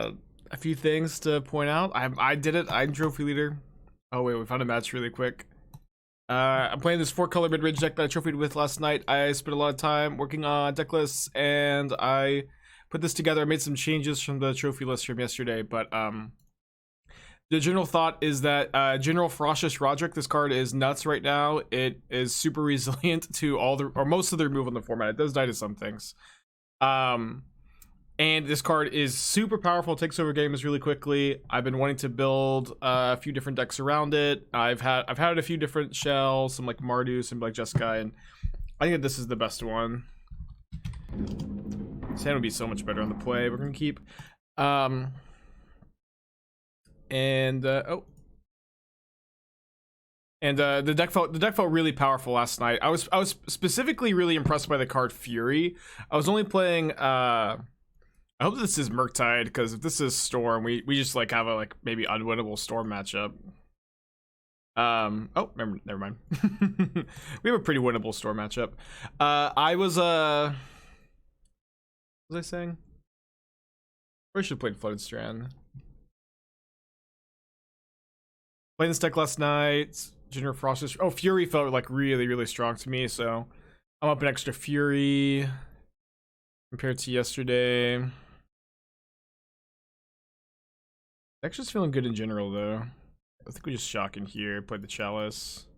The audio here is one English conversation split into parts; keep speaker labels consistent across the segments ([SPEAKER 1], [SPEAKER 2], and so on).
[SPEAKER 1] A few things to point out. I did it. I'm trophy leader. Oh wait, we found a match really quick. I'm playing this 4-color midrange deck that I trophied with last night. I spent a lot of time working on deck lists, and I put this together. I made some changes from the trophy list from yesterday, but the general thought is that General Ferrous Rokiric, this card is nuts right now. It is super resilient to all the, or most of the removal in the format. It does die to some things. And this card is super powerful, takes over games really quickly. I've been wanting to build a few different decks around it. I've had a few different shells, some like Mardu, some like Jeskai, and I think that this is the best one. This hand would be so much better on the play. We're gonna keep the deck felt really powerful last night. I was specifically really impressed by the card Fury. I was only playing I hope this is Murktide, because if this is Storm, we just like have a like maybe unwinnable Storm matchup. Oh, never mind. We have a pretty winnable Storm matchup. What was I saying? I should have played Flooded Strand. Played this deck last night. General Frost. Oh, Fury felt like really strong to me, so I'm up an extra Fury compared to yesterday. Deck's just feeling good in general, though. I think we just shock in here. Played the Chalice.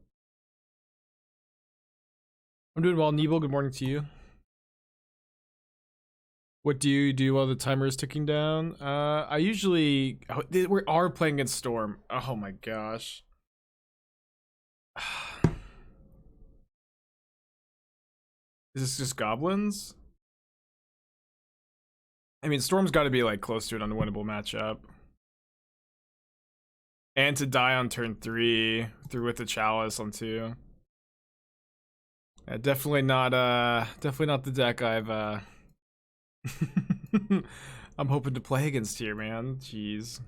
[SPEAKER 1] I'm doing well, Nebel. Good morning to you. What do you do while the timer is ticking down? I usually... we are playing against Storm. Oh my gosh. Is this just goblins? I mean, Storm's got to be like close to an unwinnable matchup. And to die on turn 3 through with the Chalice on 2. Definitely not the deck I've I'm hoping to play against here, man. Jeez.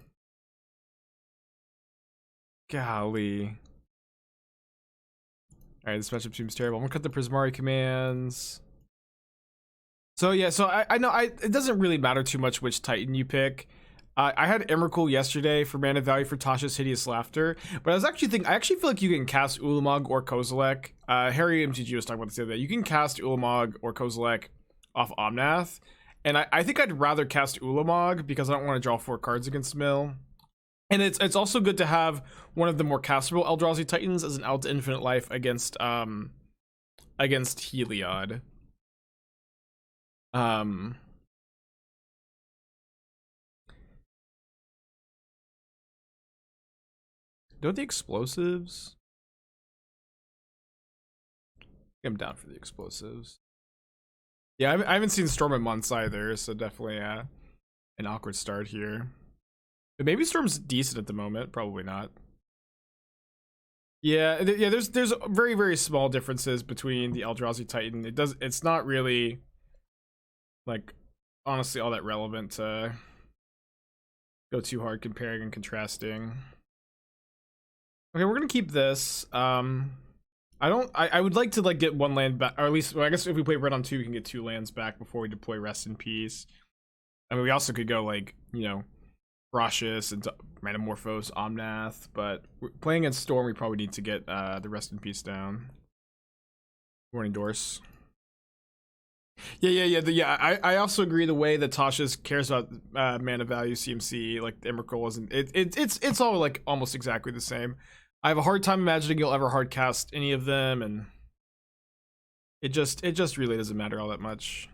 [SPEAKER 1] Golly. Alright, this matchup seems terrible. I'm gonna cut the Prismari commands. So yeah, so I know it doesn't really matter too much which Titan you pick. I had Emrakul yesterday for mana value for Tasha's Hideous Laughter, but I was actually thinking, I actually feel like you can cast Ulamog or Kozilek. Harry MTG was talking about this the other day. You can cast Ulamog or Kozilek off Omnath, and I think I'd rather cast Ulamog because I don't want to draw 4 cards against Mill. And it's also good to have one of the more castable Eldrazi Titans as an out to infinite life against Heliod. Don't the explosives? I'm down for the explosives. Yeah, I haven't seen Storm in months either, so definitely an awkward start here. But maybe Storm's decent at the moment. Probably not. Yeah. There's very small differences between the Eldrazi Titan. It's not really like honestly all that relevant to go too hard comparing and contrasting. Okay, we're gonna keep this. I would like to like get 1 land back, or at least, well, I guess if we play red on 2, we can get 2 lands back before we deploy Rest in Peace. I mean, we also could go like, you know, Rashis and Manamorphose, Omnath, but playing against Storm, we probably need to get the Rest in Peace down. Morning, Dorse. Yeah. I also agree the way that Tasha's cares about mana value CMC, like Emrakul isn't. It's all like almost exactly the same. I have a hard time imagining you'll ever hard cast any of them, and it just really doesn't matter all that much.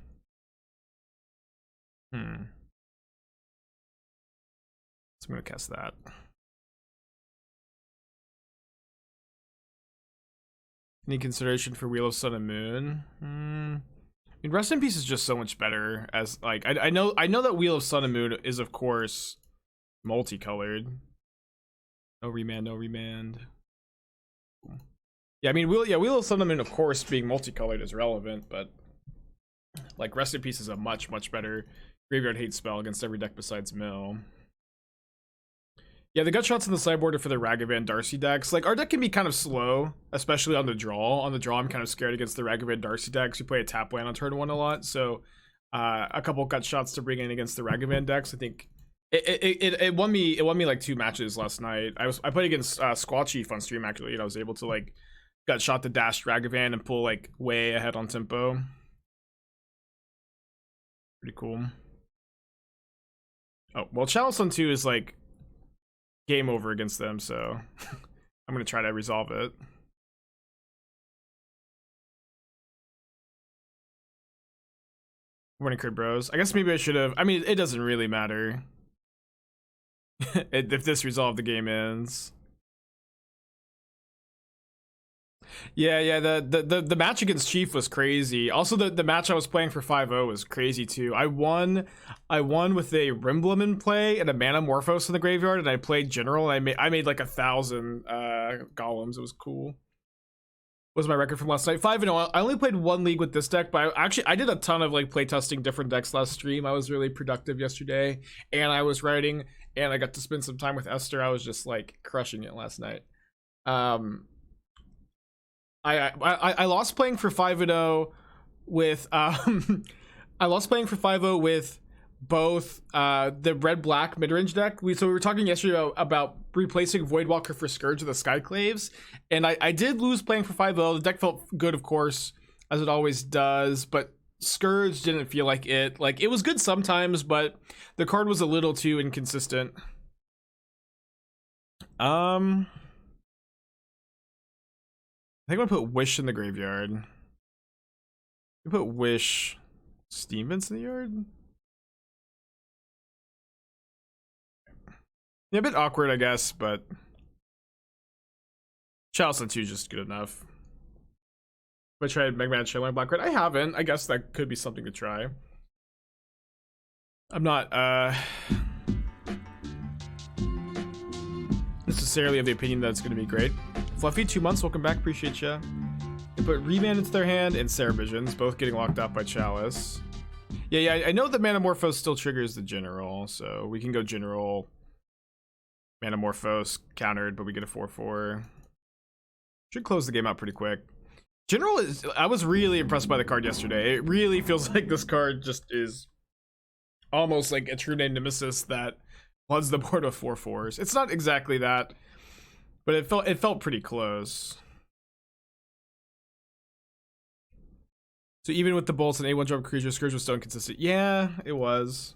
[SPEAKER 1] So I'm gonna cast that. Any consideration for Wheel of Sun and Moon? I mean, Rest in Peace is just so much better as like I know that Wheel of Sun and Moon is of course multicolored. No remand. Yeah, I mean Wheel of Sun and Moon of course being multicolored is relevant, but like Rest in Peace is a much better graveyard hate spell against every deck besides Mill. Yeah, the gut shots in the sideboard are for the Ragavan Darcy decks. Like, our deck can be kind of slow, especially on the draw. On the draw, I'm kind of scared against the Ragavan Darcy decks. We play a tap land on turn 1 a lot, so a couple gut shots to bring in against the Ragavan decks, I think It won me like 2 matches last night. I played against Squall Chief on stream actually, and I was able to like got shot to dash Dragavan and pull like way ahead on tempo. Pretty cool. Oh well, Chalice on 2 is like game over against them, so I'm gonna try to resolve it. Morning Crit Bros. I guess maybe I should have. I mean, it doesn't really matter. If this resolve, the game ends. Yeah. The match against Chief was crazy. Also, the match I was playing for 5-0 was crazy too. I won with a Rimblem in play and a Manamorphose in the graveyard, and I played General. And I made like 1,000 golems. It was cool. What was my record from last night? 5-0. I only played 1 league with this deck, but I did a ton of like playtesting different decks last stream. I was really productive yesterday, and I was writing, and I got to spend some time with Esther. I was just like crushing it last night. I lost playing for 5-0 with I lost playing for 5-0 with both the red-black midrange deck. So we were talking yesterday about replacing Voidwalker for Scourge of the Skyclaves, and I did lose playing for 5-0. The deck felt good, of course, as it always does, but Scourge didn't feel like it. Like, it was good sometimes, but the card was a little too inconsistent. I think I'm gonna put Wish in the graveyard. We put Wish, Steam Vents in the yard. Yeah, a bit awkward, I guess, but Chalice on 2 is just good enough. Have I tried Mega Man Shadow Black Red? I haven't. I guess that could be something to try. I'm not necessarily of the opinion that it's going to be great. Fluffy, 2 months, welcome back, appreciate ya. They put Remand into their hand and Sarah Visions, both getting locked up by Chalice. Yeah, I know that Manamorphose still triggers the General, so we can go General. Manamorphose countered, but we get a 4/4. Should close the game out pretty quick. General is, I was really impressed by the card yesterday. It really feels like this card just is almost like a true name nemesis that floods the board with 4/4s. It's not exactly that, but it felt pretty close. So even with the bolts and A1 jump creatures, Scourge was still inconsistent. Yeah, it was.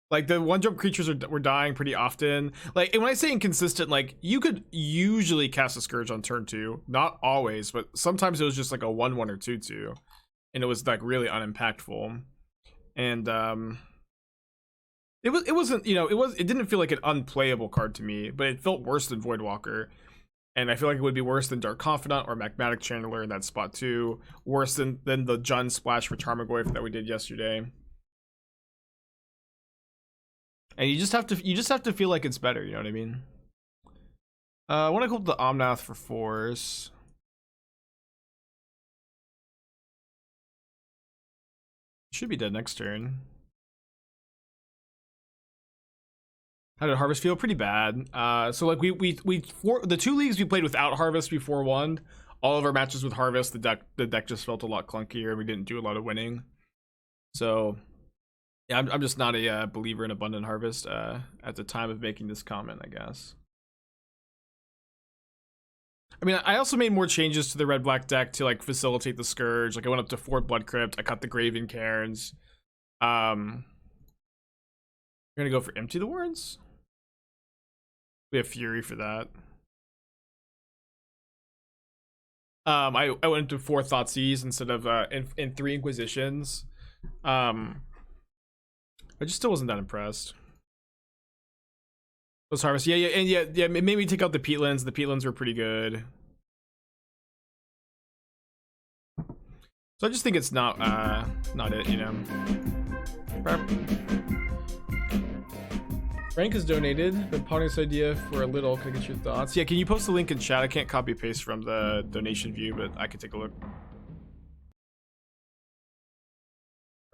[SPEAKER 1] Like, the 1-jump creatures were dying pretty often. Like, and when I say inconsistent, like, you could usually cast a Scourge on turn 2. Not always, but sometimes it was just like a 1/1 or 2/2. And it was like really unimpactful. And it wasn't, you know, it didn't feel like an unplayable card to me, but it felt worse than Voidwalker. And I feel like it would be worse than Dark Confidant or Magmatic Channeler in that spot too. Worse than the Jund Splash for Tarmogoyf that we did yesterday. And you just have to feel like it's better, you know what I mean? I want to go up the Omnath for Force. Should be dead next turn. How did Harvest feel? Pretty bad. So like the 2 leagues we played without Harvest before 1, all of our matches with Harvest, the deck just felt a lot clunkier and we didn't do a lot of winning. So yeah, I'm just not a believer in Abundant Harvest at the time of making this comment, I guess. I mean, I also made more changes to the red-black deck to like facilitate the Scourge. Like, I went up to 4 Blood Crypt, I cut the Graven Cairns. We're gonna go for Empty the Warrens. We have Fury for that. I went to 4 Thoughtseize instead of in 3 Inquisitions. I just still wasn't that impressed. Those Harvest, yeah, it made me take out the Peatlands. The Peatlands were pretty good. So I just think it's not it, you know. Frank has donated. Been pondering this idea for a little. Can I get your thoughts? Yeah, can you post the link in chat? I can't copy paste from the donation view, but I can take a look.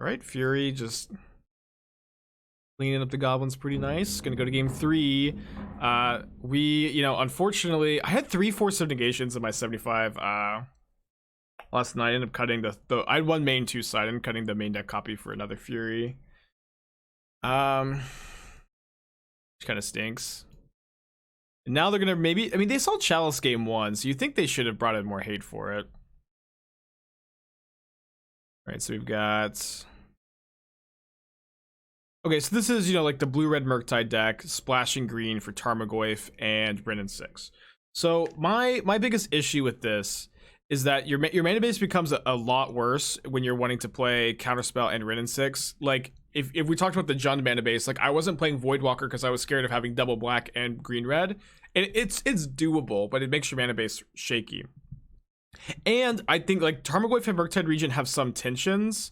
[SPEAKER 1] All right, Fury just cleaning up the goblins pretty nice. Gonna go to game 3. You know, unfortunately, I had 3 Force of Negations in my 75 last night. I ended up cutting I had 1 main 2 side and cutting the main deck copy for another Fury. which kind of stinks. And now they're gonna maybe, I mean, they saw Chalice game 1, so you think they should have brought in more hate for it. All right, so we've got. Okay, so this is, you know, like the blue-red Murktide deck, splashing green for Tarmogoyf and Wrenn and Six. So my biggest issue with this is that your mana base becomes a lot worse when you're wanting to play Counterspell and Wrenn and Six. Like, if we talked about the Jund mana base, like I wasn't playing Voidwalker because I was scared of having double black and green-red. And it's doable, but it makes your mana base shaky. And I think like Tarmogoyf and Murktide Regent have some tensions.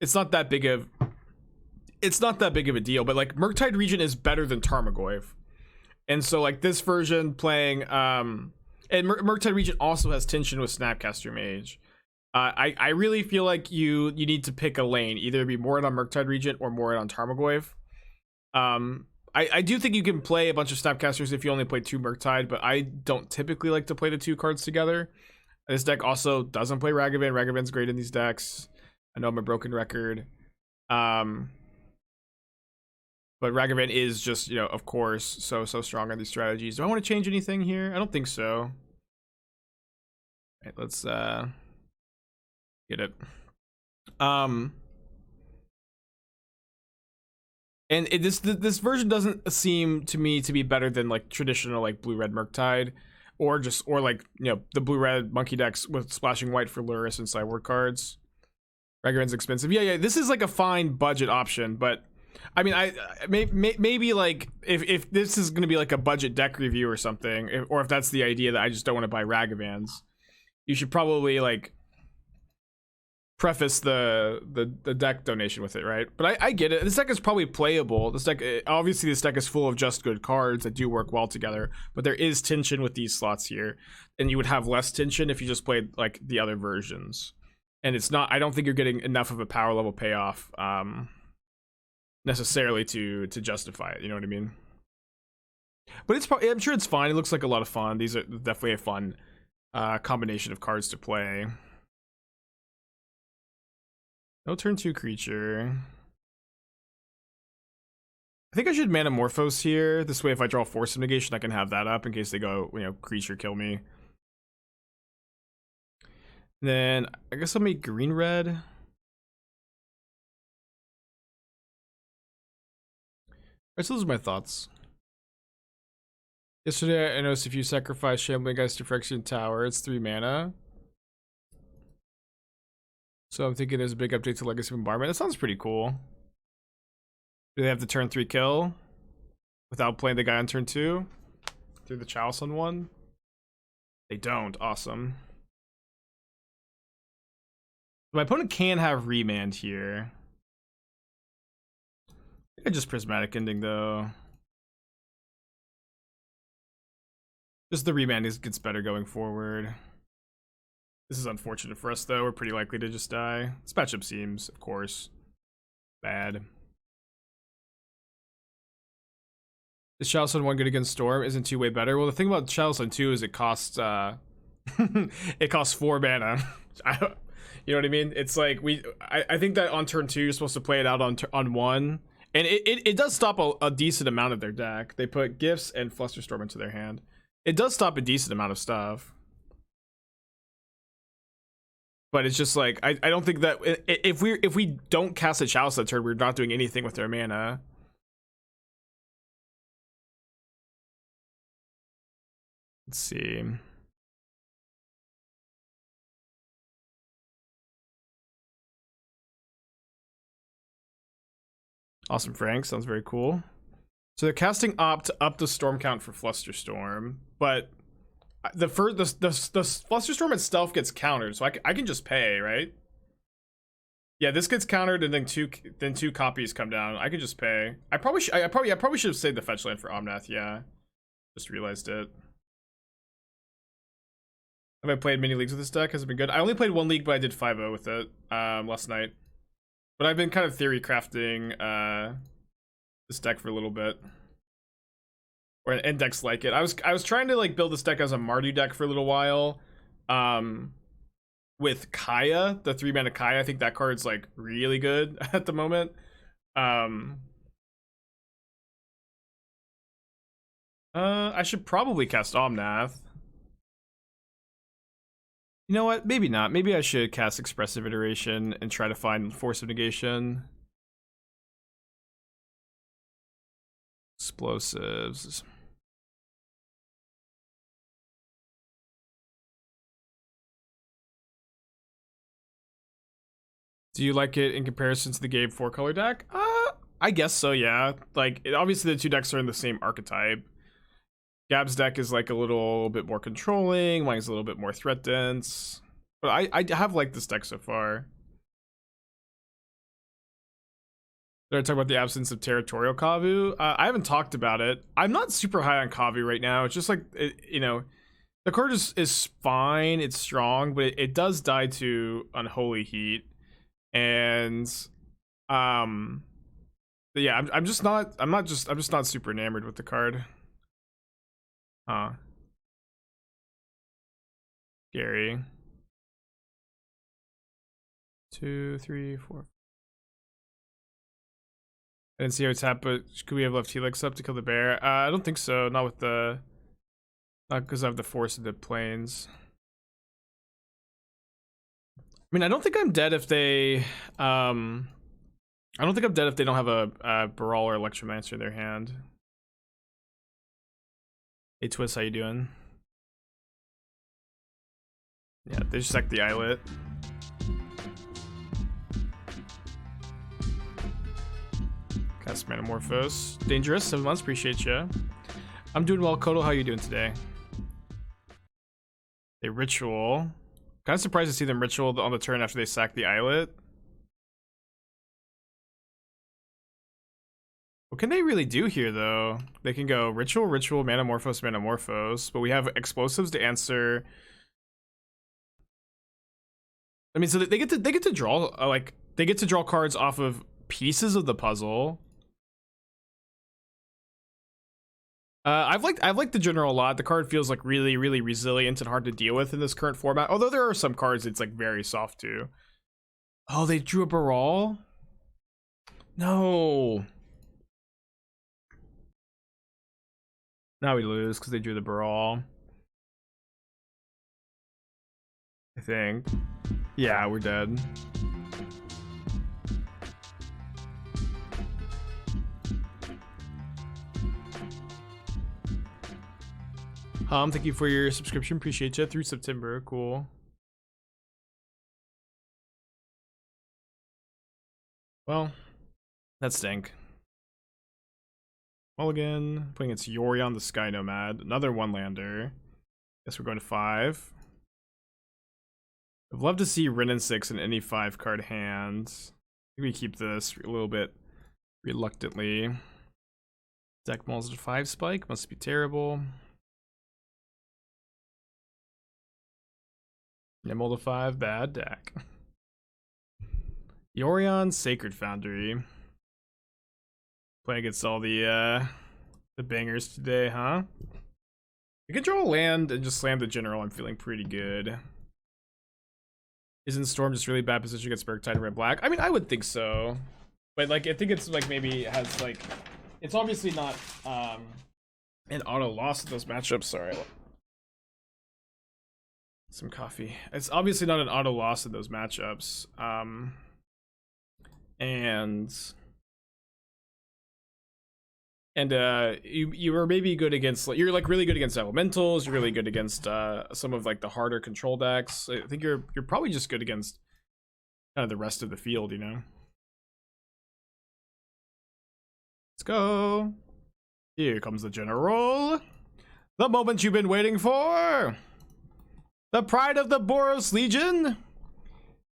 [SPEAKER 1] It's not that big of a deal, but like Murktide Regent is better than Tarmogoyf. And so like this version playing and Murktide Regent also has tension with Snapcaster Mage. I really feel like you need to pick a lane, either be more on Murktide Regent or more on Tarmogoyf. I do think you can play a bunch of Snapcasters if you only play 2 Murktide, but I don't typically like to play the 2 cards together. This deck also doesn't play Ragavan. Ragavan's great in these decks. I know I'm a broken record. But Ragavan is just, you know, of course, so strong on these strategies. Do I want to change anything here? I don't think so. All right, let's get it. And this version doesn't seem to me to be better than like traditional like blue-red Murktide, or like, you know, the blue-red monkey decks with splashing white for Lurrus and sideboard cards. Ragavan's expensive. Yeah, this is like a fine budget option, but I mean, maybe like if this is going to be like a budget deck review or something, or if that's the idea that I just don't want to buy Ragavans, you should probably like preface the deck donation with it, right? But I get it. This deck is probably playable. This deck is full of just good cards that do work well together, but there is tension with these slots here, and you would have less tension if you just played like the other versions. And it's not. I don't think you're getting enough of a power level payoff. Necessarily to justify it, you know what I mean? But it's probably, I'm sure it's fine. It looks like a lot of fun. These are definitely a fun combination of cards to play. No turn 2 creature. I think I should Manamorphose here. This way, if I draw Force of Negation, I can have that up in case they go, you know, creature kill me. Then I guess I'll make green-red. Alright, so those are my thoughts. Yesterday, I noticed if you sacrifice Shambling Geist to Phyrexian Tower, it's 3 mana. So I'm thinking there's a big update to Legacy Bombardment. That sounds pretty cool. Do they have the turn 3 kill without playing the guy on turn 2 through the Chalice on 1? They don't. Awesome. My opponent can have Remand here. I just Prismatic Ending though. Just the Remand gets better going forward. This is unfortunate for us though. We're pretty likely to just die. This matchup seems, of course, bad. Is Chalice on 1 good against Storm? Isn't 2 way better? Well, the thing about Chalice on 2 is it costs it costs 4 mana. You know what I mean? It's like I think that on turn 2 you're supposed to play it out on 1. And it does stop a decent amount of their deck. They put Gifts and Flusterstorm into their hand. It does stop a decent amount of stuff. But it's just like, I don't think that if we don't cast a Chalice that turn, we're not doing anything with their mana. Let's see. Awesome, Frank. Sounds very cool. So they're casting Opt to up the storm count for Flusterstorm, but the Flusterstorm itself gets countered, so I can just pay, right? Yeah, this gets countered, and then two copies come down. I can just pay. I probably should have saved the fetch land for Omnath. Yeah, just realized it. Have I played many leagues with this deck? Has it been good? I only played 1 league, but I did 5-0 with it last night. But I've been kind of theory crafting this deck for a little bit, and decks like it. I was trying to like build this deck as a Mardu deck for a little while, with Kaya, the 3-mana Kaya. I think that card's like really good at the moment. I should probably cast Omnath. You know what? Maybe not. Maybe I should cast Expressive Iteration and try to find Force of Negation. Explosives. Do you like it in comparison to the game 4-color deck? I guess so, yeah. Like, obviously the two decks are in the same archetype. Gab's deck is like a little bit more controlling, mine's a little bit more threat dense. But I have liked this deck so far. Did I talk about the absence of territorial Kavu? I haven't talked about it. I'm not super high on Kavu right now. It's just like, you know, the card is fine, it's strong, but it does die to Unholy Heat. And yeah, I'm just not super enamored with the card. Gary. 2, 3, 4. I didn't see how it's happened, but could we have left Helix up to kill the bear? I don't think so. Not with the, not because I have the Force of the Plains. I mean, I don't think I'm dead if they, I don't think I'm dead if they don't have a Baral or Electromancer in their hand. Hey Twist, how you doing? Yeah, they just sacked the Islet. Cast Manamorphose. Dangerous, 7 months, appreciate ya. I'm doing well, Kodo, how you doing today? A Ritual. Kind of surprised to see them Ritual on the turn after they sack the Islet. What can they really do here, though? They can go Ritual, Ritual, Manamorphose, Manamorphose, but we have Explosives to answer. I mean, so they get to draw like they get to draw cards off of pieces of the puzzle. I've liked the general a lot. The card feels like really resilient and hard to deal with in this current format. Although there are some cards it's like very soft too. Oh, they drew a Baral? No. Now we lose because they drew the Baral. I think. Yeah, we're dead. Thank you for your subscription. Appreciate you through September. Cool. Well, that stink. Mulligan, putting its Yorion the Sky Nomad. Another one-lander. Guess we're going to 5. I'd love to see Wrenn and Six in any 5-card hand. I think we keep this a little bit reluctantly. Deck Malls at 5 spike. Must be terrible. Nimble to 5, bad deck. Yorion, Sacred Foundry. Playing against all the bangers today, huh? You can draw a land and just slam the general. I'm feeling pretty good. Isn't Storm just really bad position against Bergtide Red Black? I mean, I would think so. But like, I think it's like maybe it has like, it's obviously not an auto loss in those matchups. Sorry. Some coffee. It's obviously not an auto loss in those matchups. And you were maybe good against, you're like really good against elementals, you're really good against some of like the harder control decks. I think you're probably just good against kind of the rest of the field, you know. Let's go. Here comes the general. The moment you've been waiting for. The pride of the Boros Legion.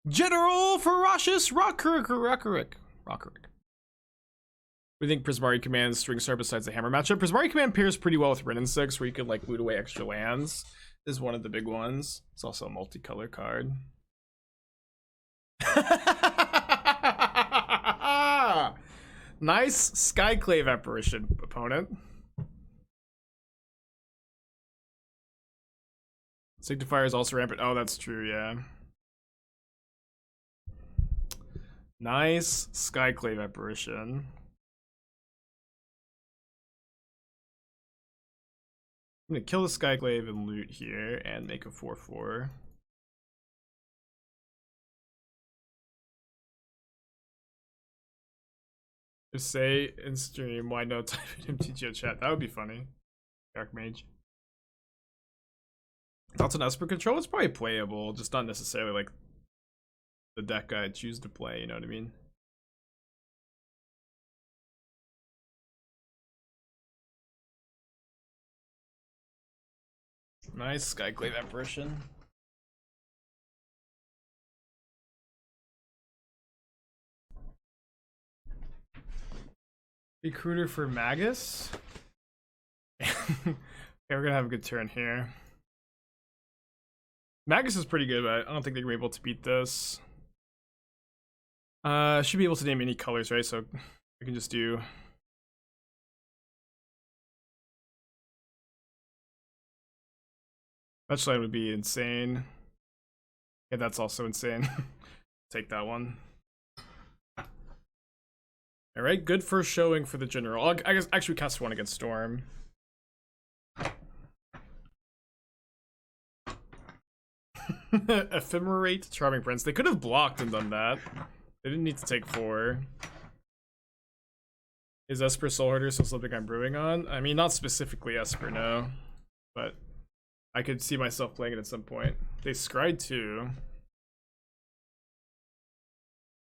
[SPEAKER 1] General Ferrous Rokiric. What do you think Prismari Command's String Star besides the Hammer matchup? Prismari Command pairs pretty well with Wrenn and Six, where you could like loot away extra lands. This is one of the big ones. It's also a multicolor card. Nice Skyclave Apparition, opponent. Signifier is also rampant. Oh, that's true, yeah. Nice Skyclave Apparition. I'm gonna kill the Skyclave and loot here and make a 4/4. Just say in stream, why no type in MTGO chat? That would be funny. Dark Mage. Thoughts on Esper control? It's probably playable, just not necessarily like the deck I choose to play, you know what I mean? Nice Skyclave Apparition. Recruiter for Magus. Okay, we're gonna have a good turn here. Magus is pretty good, but I don't think they're gonna be able to beat this. Should be able to name any colors, right? So I can just do Fetchline would be insane. Yeah, that's also insane. Take that one. All right, good first showing for the general. I guess actually cast one against Storm. Ephemerate Charming Prince. They could have blocked and done that. They didn't need to take 4. Is Esper Soulherder still something I'm brewing on? I mean, not specifically Esper, no. But I could see myself playing it at some point. They scryed too.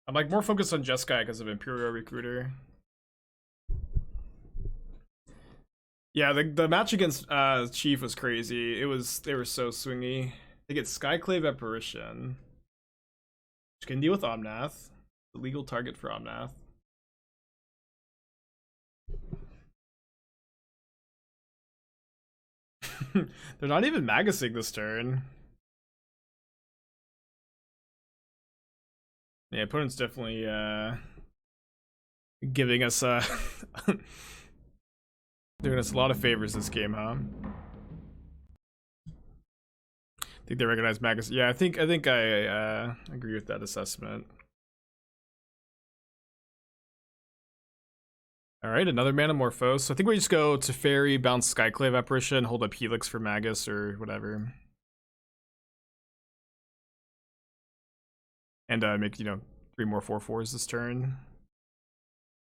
[SPEAKER 1] I'm like more focused on Jeskai because of Imperial Recruiter. Yeah, the match against Chief was crazy. They were so swingy. They get Skyclave Apparition, which can deal with Omnath. The legal target for Omnath. They're not even Magusing this turn. Yeah, opponent's definitely giving us doing us a lot of favors this game, huh? I think they recognize Magus. Yeah, I think I agree with that assessment. All right, another Manamorphose. So I think we just go to Teferi, bounce Skyclave Apparition, hold up Helix for Magus or whatever. And make, 3 more 4/4s this turn.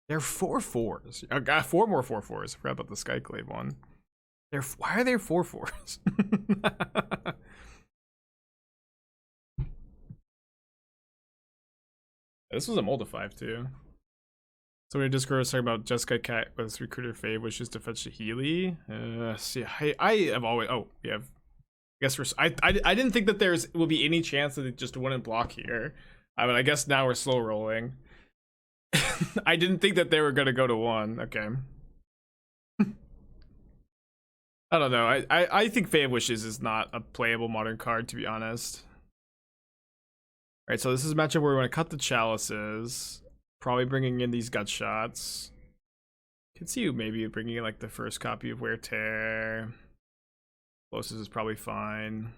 [SPEAKER 1] They're 4/4s. I got 4 more 4/4s. I forgot about the Skyclave one. Why are there 4/4s? This was a mold of 5 too. Somebody in Discord was talking about Jessica Cat with Recruiter Fave wishes to fetch the Healy. See, I have always. Oh, yeah. I guess I didn't think that will be any chance that it just wouldn't block here. I mean, I guess now we're slow rolling. I didn't think that they were gonna go to 1. Okay. I don't know. I think Fave Wishes is not a playable modern card, to be honest. Alright, so this is a matchup where we want to cut the Chalices. Probably bringing in these gut shots. Could see you maybe bringing in like the first copy of Wear Tear. Closest is probably fine.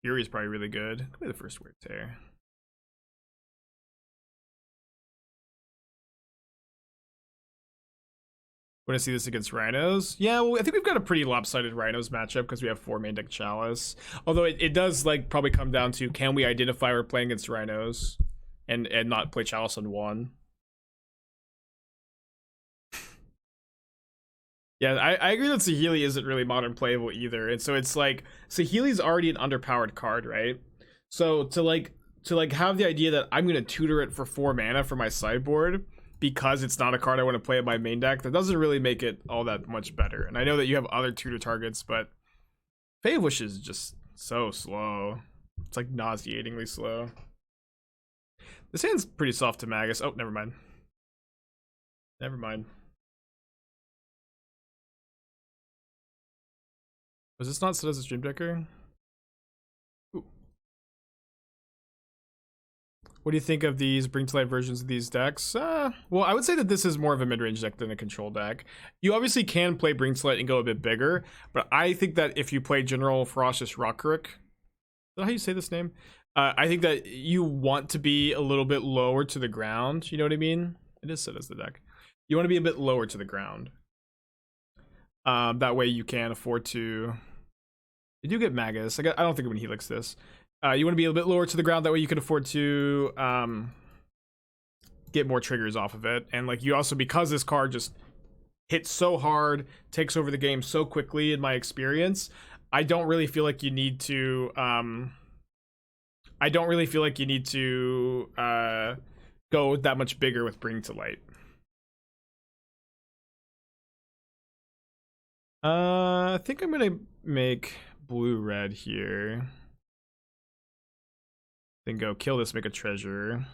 [SPEAKER 1] Fury is probably really good. Could be the first Wear Tear. Want to see this against Rhinos? Yeah, well, I think we've got a pretty lopsided Rhinos matchup because we have 4 main deck Chalice. Although it does like probably come down to, can we identify we're playing against Rhinos and not play Chalice on 1? Yeah, I agree that Saheeli isn't really modern playable either, and so it's like Saheeli's already an underpowered card, right? So to have the idea that I'm gonna tutor it for 4 mana for my sideboard because it's not a card I want to play in my main deck, that doesn't really make it all that much better. And I know that you have other tutor targets, but Fave Wish is just so slow. It's like nauseatingly slow. This hand's pretty soft to Magus. Oh, never mind. Never mind. Was this not set as a stream decker? Ooh. What do you think of these bring to life versions of these decks? Well, I would say that this is more of a mid-range deck than a control deck. You obviously can play bring to light and go a bit bigger, but I think that if you play General Ferrous Rokiric, is that how you say this name? I think that you want to be a little bit lower to the ground. You know what I mean? It is set as the deck. You want to be a bit lower to the ground. That way you can afford to. You do get Magus. I don't think I'm gonna Helix this. You want to be a bit lower to the ground. That way you can afford to get more triggers off of it. And like you also, because this card just hits so hard, takes over the game so quickly in my experience, I don't really feel like you need to go that much bigger with Bring to Light. I think I'm gonna make blue-red here. Then go kill this, make a treasure.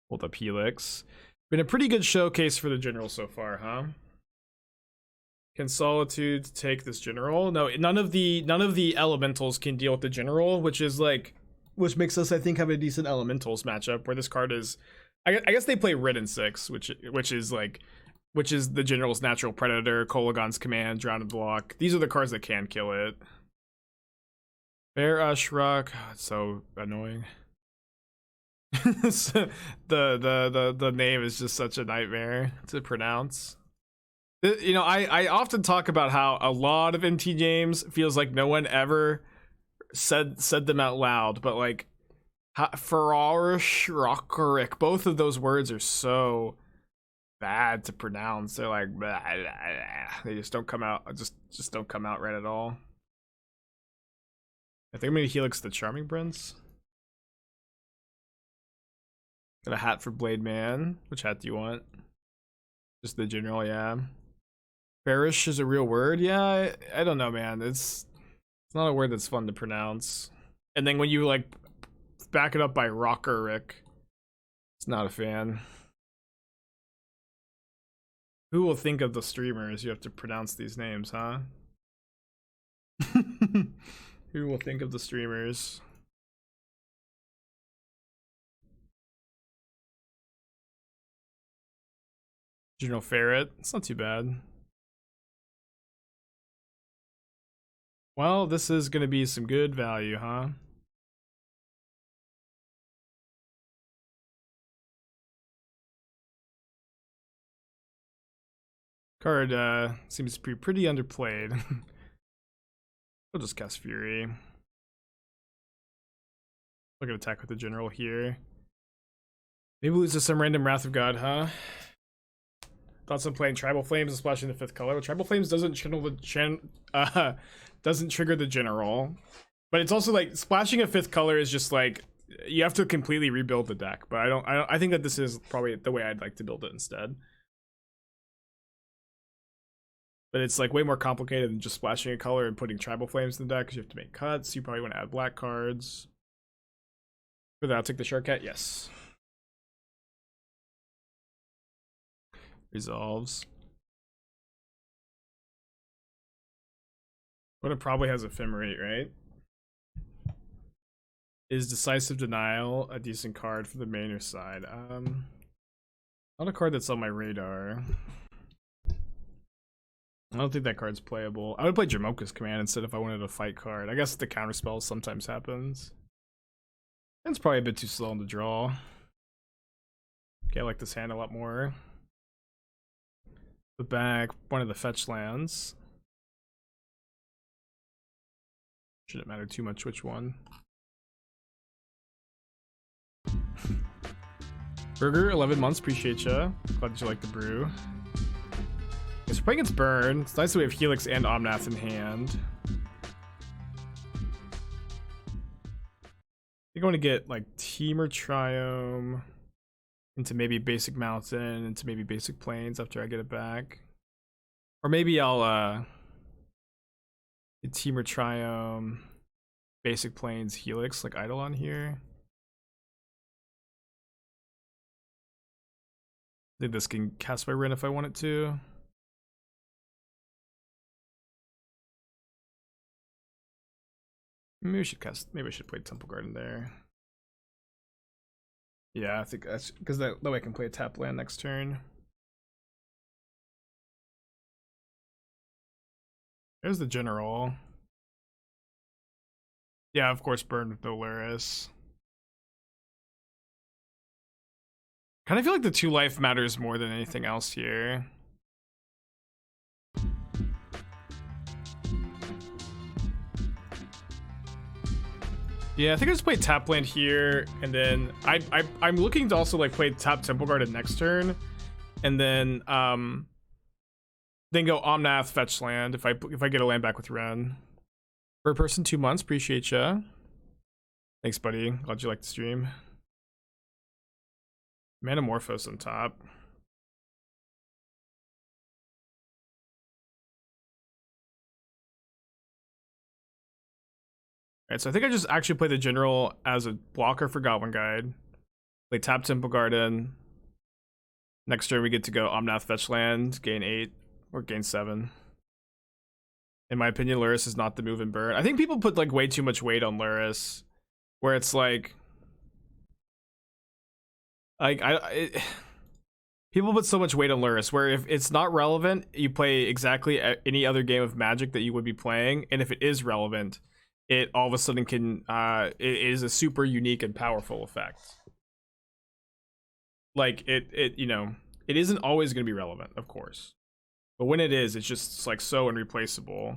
[SPEAKER 1] Hold up Helix. Been a pretty good showcase for the general so far, huh? Can Solitude take this general? No, none of the elementals can deal with the general, which makes us, I think, have a decent elementals matchup where this card is. I guess they play Wrenn and Six, which is the general's natural predator, Kolagon's command, Drowned Block. These are the cards that can kill it. Bear Ashrock, oh, it's so annoying. the name is just such a nightmare to pronounce. You know, I often talk about how a lot of MT games feels like no one ever said them out loud, but like Ferrous Rokiric, both of those words are so bad to pronounce. They're like blah, blah, blah. They just don't come out. Just don't come out right at all. I think I'm gonna Helix the Charming Prince. Got a hat for Blade Man. Which hat do you want? Just the general, yeah. Bearish is a real word, yeah. I don't know, man. It's not a word that's fun to pronounce. And then when you like back it up by Rokiric, it's not a fan. Who will think of the streamers? You have to pronounce these names, huh? Who will think of the streamers? General Ferret. It's not too bad. Well, this is gonna be some good value, huh? Card seems to be pretty underplayed. We'll just cast Fury. Look at attack with the general here. Maybe lose to some random Wrath of God, huh? Thoughts on playing Tribal Flames and splashing the 5th color. Well, Tribal Flames doesn't doesn't trigger the general, but it's also like splashing a 5th color is just like you have to completely rebuild the deck. But I think that this is probably the way I'd like to build it instead. But it's like way more complicated than just splashing a color and putting Tribal Flames in the deck because you have to make cuts. You probably want to add black cards. For that, I'll take the Sharkcat. Yes. Resolves. But it probably has Ephemerate, right? Is Decisive Denial a decent card for the main or side? Not a card that's on my radar. I don't think that card's playable. I would play Jamoka's Command instead if I wanted a fight card. I guess the counterspell sometimes happens. And it's probably a bit too slow on the draw. Okay, I like this hand a lot more. The back, one of the fetch lands. Shouldn't matter too much which one. Burger, 11 months, appreciate ya. Glad that you like the brew. It's playing against Burn. It's nice that we have Helix and Omnath in hand. I think I want to get like Temur Triome into maybe Basic Mountain, into maybe Basic Plains after I get it back. Or maybe I'll get Temur Triome, Basic Plains, Helix, like Eidolon here. I think this can cast my Wrenn if I want it to. Maybe I should play Temple Garden there. Yeah, I think that's because that way I can play a tap land next turn. There's the general. Yeah, of course, burn with Dolaris. Kind of feel like the 2 life matters more than anything else here. Yeah, I think I just play tap land here, and then I'm looking to also like play tap Temple Garden next turn, and then go Omnath fetch land if I get a land back with Wrenn. Per person 2 months, appreciate ya. Thanks, buddy. Glad you liked the stream. Manamorphose on top. Alright, so I think I just actually play the general as a blocker for Goblin Guide. Play tap Temple Garden. Next turn we get to go Omnath fetch land, gain 8 or gain 7. In my opinion, Lurrus is not the move in burn. I think people put like way too much weight on Lurrus, where it's like people put so much weight on Lurrus, where if it's not relevant, you play exactly any other game of Magic that you would be playing, and if it is relevant, it all of a sudden can it is a super unique and powerful effect. Like it you know, it isn't always going to be relevant, of course, but when it is, it's just like so irreplaceable.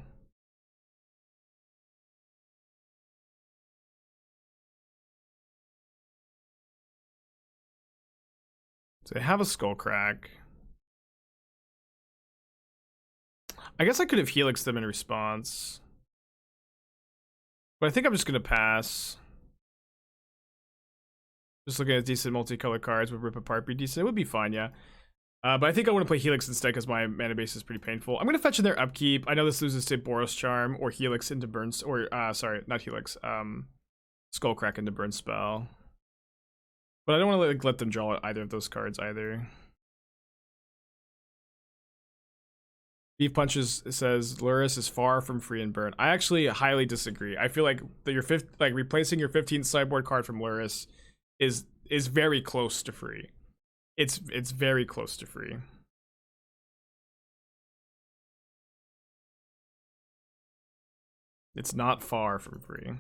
[SPEAKER 1] So they have a Skull Crack. I guess I could have Helixed them in response, but I think I'm just gonna pass. Just looking at decent multicolored cards would rip apart be decent. It would be fine, yeah. But I think I want to play Helix instead because my mana base is pretty painful. I'm gonna fetch in their upkeep. I know this loses to Boros Charm or Helix into Burns, or sorry, not Helix. Skullcrack into Burn Spell. But I don't want to like, let them draw either of those cards either. Beef Punches says Lurrus is far from free and burn. I actually highly disagree. I feel like that replacing your 15th sideboard card from Lurrus is very close to free. It's very close to free. It's not far from free.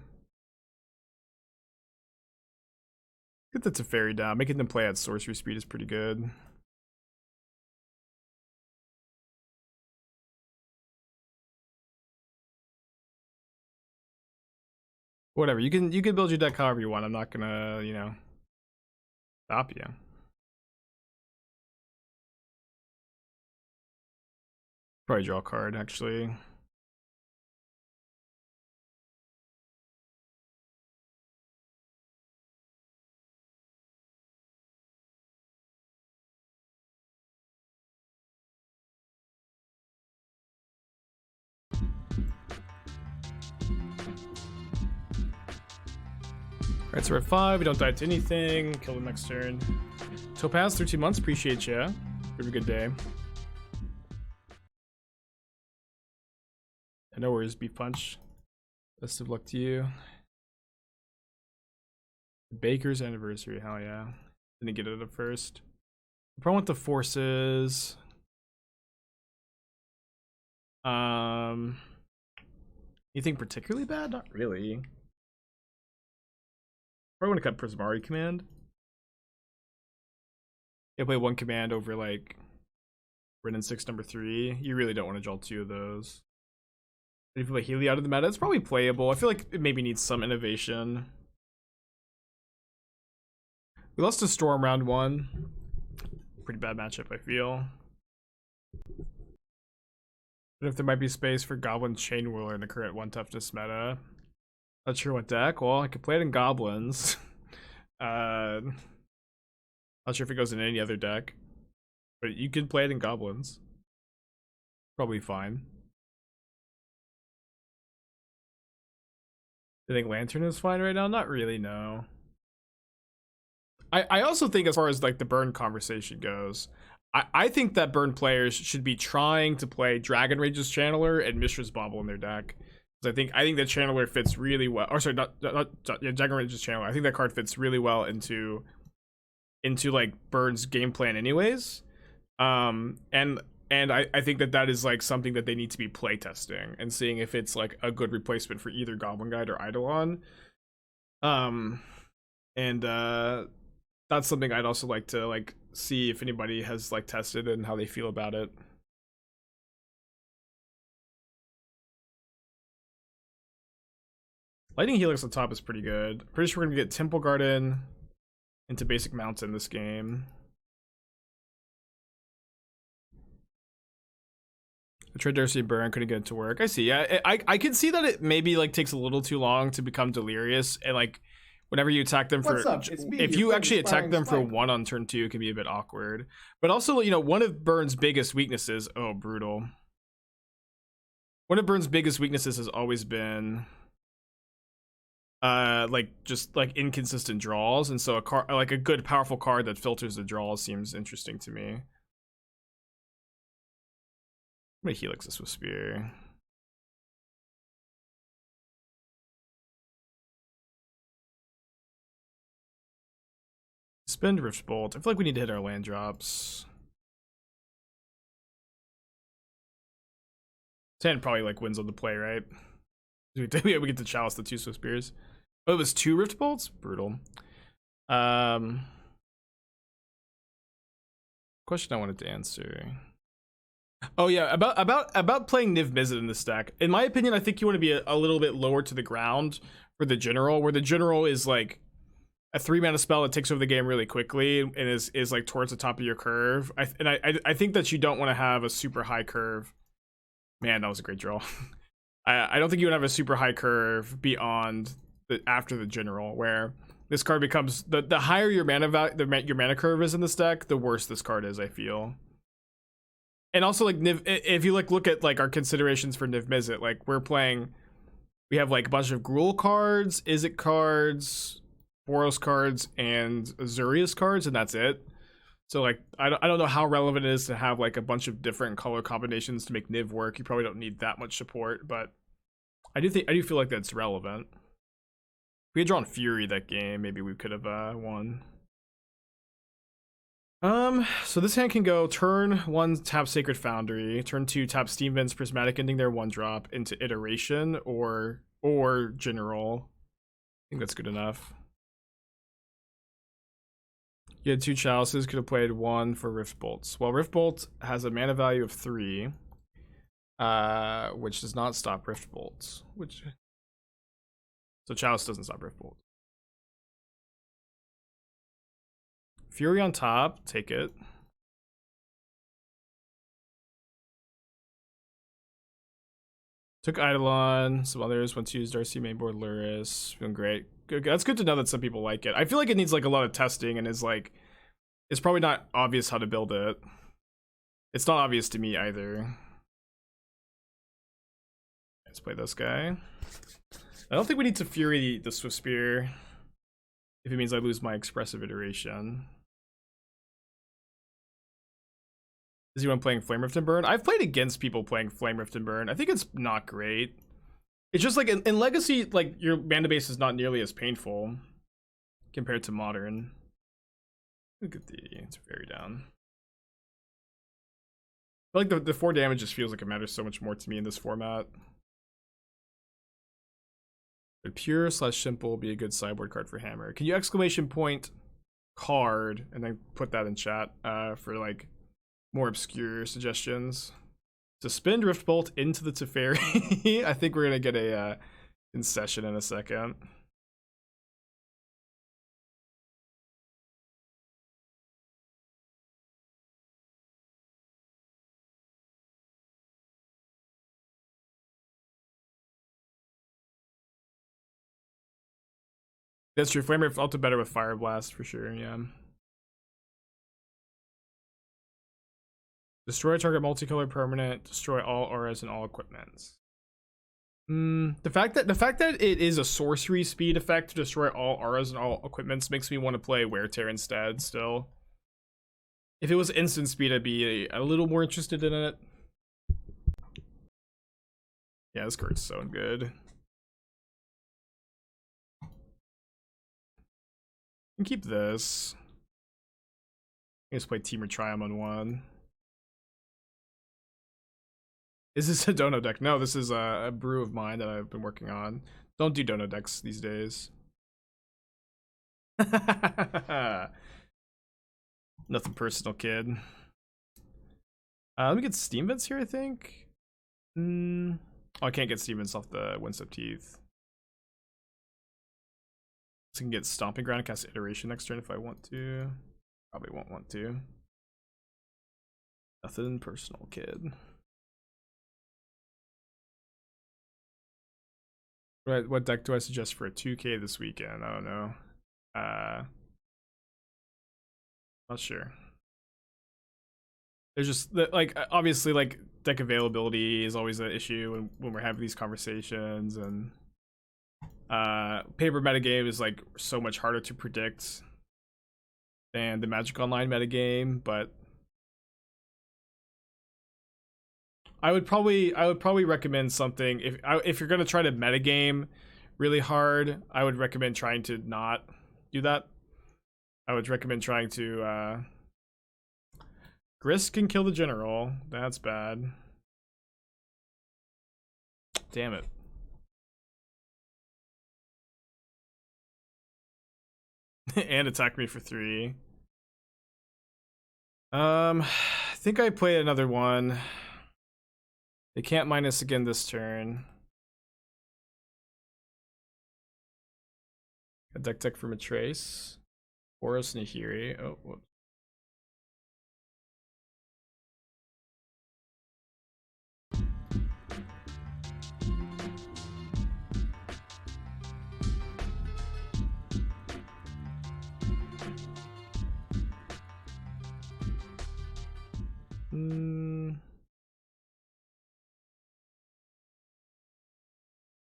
[SPEAKER 1] Get the Teferi down. Making them play at sorcery speed is pretty good. Whatever. You can build your deck however you want. I'm not gonna, you know, stop you. Probably draw a card, actually. Alright, so we're at 5. We don't die to anything. Kill them next turn. Topaz, 13 months. Appreciate ya. Have a good day. No worries, Beef Punch. Best of luck to you. Baker's anniversary, hell yeah. Didn't get it at first. I probably want the forces. Anything particularly bad? Not really. Probably want to cut Prismari Command. You play one command over like Wrenn and Six #3. You really don't want to draw 2 of those. If you play Healy out of the meta, it's probably playable. I feel like it maybe needs some innovation. We lost to Storm round 1. Pretty bad matchup, I feel. But if there might be space for Goblin Chain Whirler in the current 1 toughness meta. Not sure what deck. Well, I could play it in Goblins. Not sure if it goes in any other deck. But you can play it in Goblins. Probably fine. I think Lantern is fine right now? Not really, no. I also think as far as like the burn conversation goes, I think that burn players should be trying to play Dragon Rage's Channeler and Mishra's Bauble in their deck. I think that Channeler fits really well. Or sorry, not Dragon Rage's Channeler. I think that card fits really well into like Burn's game plan anyways. And I think that is like something that they need to be play testing and seeing if it's like a good replacement for either Goblin Guide or Eidolon. that's something I'd also like to like see if anybody has like tested and how they feel about it. Lightning Helix on top is pretty good. Pretty sure we're gonna get Temple Garden into basic mountain this game. I tried Darcy Burn, couldn't get it to work. I see. Yeah, I can see that it maybe like takes a little too long to become delirious, and like whenever you attack them for, if you actually attack them for 1 on turn 2, it can be a bit awkward. But also, you know, one of Burn's biggest weaknesses. Oh, brutal. One of Burn's biggest weaknesses has always been like just like inconsistent draws, and so a card like a good powerful card that filters the draws seems interesting to me. I'm gonna Helix this with Spear. Spend Rift Bolt. I feel like we need to hit our land drops. Tan probably like wins on the play, right? We get to Chalice the 2 Swift Spears. Oh, it was 2 Rift Bolts? Brutal. Question I wanted to answer. Oh yeah, about playing Niv Mizzet in this deck. In my opinion, I think you want to be a little bit lower to the ground for the general, where the general is like a 3-mana spell that takes over the game really quickly and is like towards the top of your curve. I think that you don't want to have a super high curve. Man, that was a great draw. I don't think you would have a super high curve beyond after the general, where this card becomes the higher your mana value, your mana curve is in this deck, the worse this card is, I feel. And also, like, Niv, if you like look at like our considerations for Niv Mizzet, like we have like a bunch of Gruul cards, Izzet cards, Boros cards, and Azurius cards, and that's it. So like I don't know how relevant it is to have like a bunch of different color combinations to make Niv work. You probably don't need that much support, but I do feel like that's relevant. If we had drawn Fury that game, maybe we could have won. So this hand can go turn 1 tap Sacred Foundry, turn 2 tap Steam Vent's Prismatic Ending their 1-drop into Iteration or General. I think that's good enough. You had 2 Chalices, could have played 1 for Rift Bolts. Well, Rift Bolt has a mana value of 3, which does not stop Rift Bolts. So Chalice doesn't stop Rift Bolt. Fury on top, take it. Took Eidolon, some others went to use Darcy mainboard Luris. Feeling great. Good. That's good to know that some people like it. I feel like it needs like a lot of testing and is like, it's probably not obvious how to build it. It's not obvious to me either. Let's play this guy. I don't think we need to Fury the Swift Spear if it means I lose my Expressive Iteration. Is anyone playing Flame Rift and Burn? I've played against people playing Flame Rift and Burn. I think it's not great. It's just like in Legacy, like your mana base is not nearly as painful compared to Modern. Look at it's very down. I feel like the 4 damage just feels like it matters so much more to me in this format. But pure / simple will be a good sideboard card for Hammer. Can you exclamation point card and then put that in chat for like more obscure suggestions? Suspend Rift Bolt into the Teferi. I think we're gonna get a concession in a second. That's true. Flame Rift also better with Fire Blast for sure. Yeah. Destroy target multicolor permanent. Destroy all auras and all equipments. The fact that it is a sorcery speed effect to destroy all auras and all equipments makes me want to play Wear Tear instead. Still, if it was instant speed, I'd be a little more interested in it. Yeah, this card's so good. And keep this. I just play Temur Triome on 1. Is this a dono deck? No, this is a brew of mine that I've been working on. Don't do dono decks these days. Nothing personal, kid. Let me get Steam Vents here, I think. Oh, I can't get Steam Vents off the Windswept Heath. So I can get Stomping Ground and cast Iteration next turn if I want to. Probably won't want to. Nothing personal, kid. What deck do I suggest for a 2K this weekend? I don't know. Not sure. There's just like obviously like deck availability is always an issue when we're having these conversations, and paper metagame is like so much harder to predict than the Magic Online metagame, but I would probably recommend something if you're gonna try to metagame really hard. I would recommend trying to not do that. I would recommend trying to Grist can kill the general. That's bad. Damn it. And attack me for 3. I think I play another one. They can't minus again this turn. A deck tech from a trace. Boros Nahiri. Oh, whoops.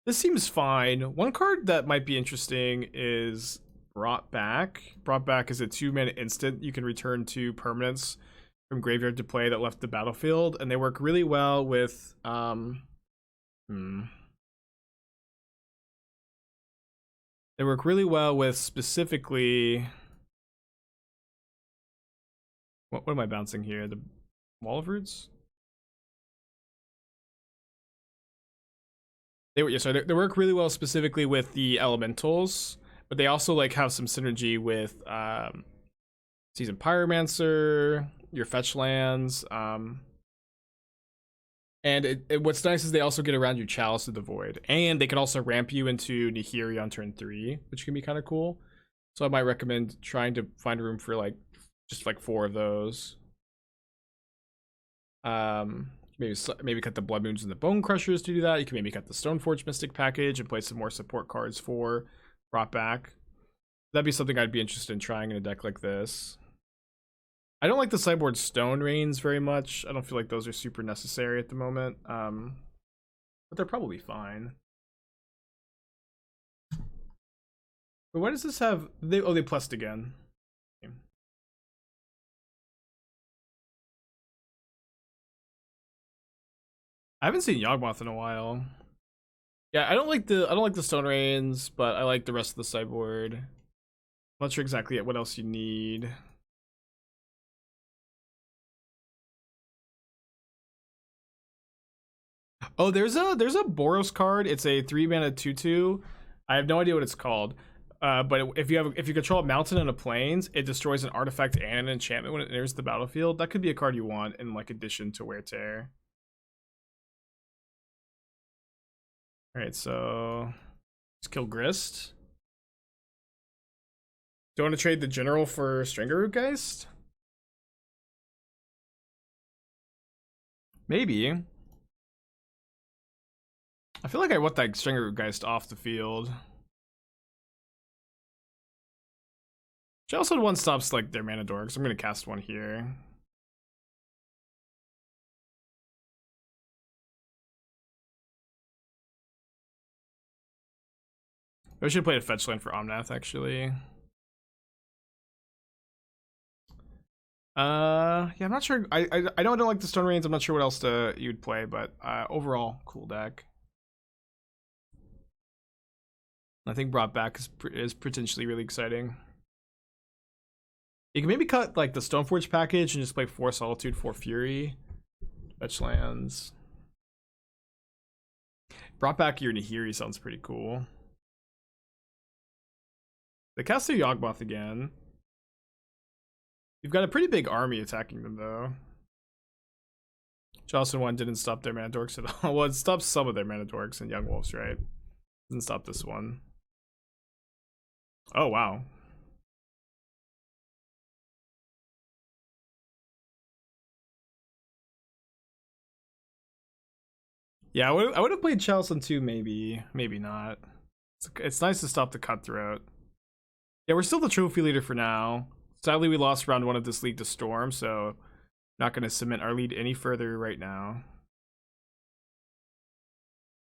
[SPEAKER 1] This seems fine. One card that might be interesting is Brought Back. Brought Back is a 2-mana instant. You can return 2 permanents from graveyard to play that left the battlefield, and they work really well with They work really well with specifically what am I bouncing here? The Wall of Roots? They work really well specifically with the elementals, but they also like have some synergy with Seasoned Pyromancer, your fetch lands, and what's nice is they also get around your Chalice of the Void, and they can also ramp you into Nahiri on turn 3, which can be kind of cool. So I might recommend trying to find room for like just like 4 of those. Maybe cut the Blood Moons and the Bone Crushers to do that. You can maybe cut the Stoneforge Mystic package and play some more support cards for Brought Back. That'd be something I'd be interested in trying in a deck like this. I don't like the sideboard Stone Rains very much. I don't feel like those are super necessary at the moment. But they're probably fine. But why does this have... they plussed again. I haven't seen Yawgmoth in a while. Yeah, I don't like the Stone Rains, but I like the rest of the sideboard. I'm not sure exactly what else you need. Oh, there's a Boros card. It's a 3-mana 2/2. I have no idea what it's called. But if you control a mountain and a plains, it destroys an artifact and an enchantment when it enters the battlefield. That could be a card you want in like addition to Wear Tear. Alright, so let's kill Grist. Do you want to trade the general for Strangerrootgeist? Maybe. I feel like I want that Strangerrootgeist off the field. Chalice one stops like their mana door, because I'm gonna cast one here. I should have played a fetch land for Omnath actually. Yeah, I'm not sure. I don't like the Stone Rains. I'm not sure what else you'd play, but overall, cool deck. I think Brought Back is potentially really exciting. You can maybe cut like the Stoneforge package and just play 4 Solitude, 4 Fury, fetch lands. Brought Back your Nahiri sounds pretty cool. They cast the Yawgmoth again. We've got a pretty big army attacking them though. Chalice 1 didn't stop their mana dorks at all. Well, it stopped some of their mana dorks and young wolves, right? Didn't stop this one. Oh wow. Yeah, I would have played Chalice 2, maybe not. It's nice to stop the cutthroat. Yeah, we're still the trophy leader for now. Sadly, we lost round 1 of this league to Storm, so not going to cement our lead any further right now.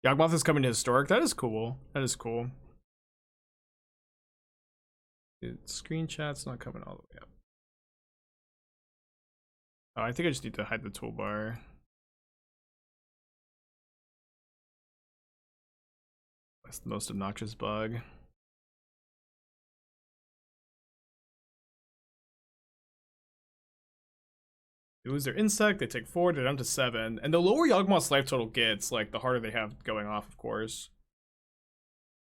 [SPEAKER 1] Yawgmoth is coming to Historic. That is cool. That is cool. Screen chat's not coming all the way up. Oh, I think I just need to hide the toolbar. That's the most obnoxious bug. They lose their insect, they take 4, they're down to 7. And the lower Yawgmoth's life total gets, like, the harder they have going off, of course.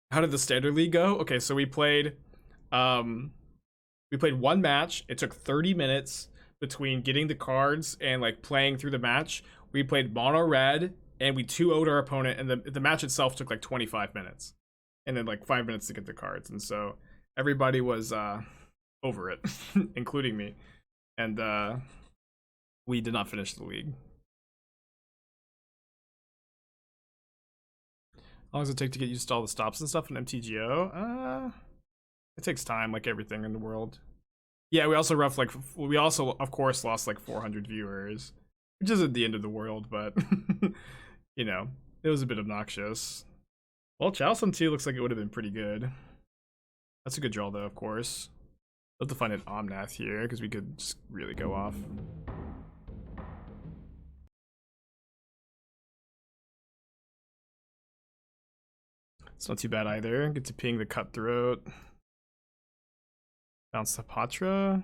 [SPEAKER 1] How did the standard league go? Okay, so we played one match. It took 30 minutes between getting the cards and like playing through the match. We played mono red and we 2-0'd our opponent, and the match itself took like 25 minutes. And then like 5 minutes to get the cards. And so everybody was over it, including me. And we did not finish the league. How long does it take to get used to all the stops and stuff in MTGO? It takes time, like everything in the world. Yeah, we also of course lost like 400 viewers, which isn't the end of the world, but you know, it was a bit obnoxious. Well, Chalice 2 looks like it would have been pretty good. That's a good draw though, of course. Love to find an Omnath here because we could just really go off. It's not too bad either. Get to ping the Cutthroat. Bounce the Patra.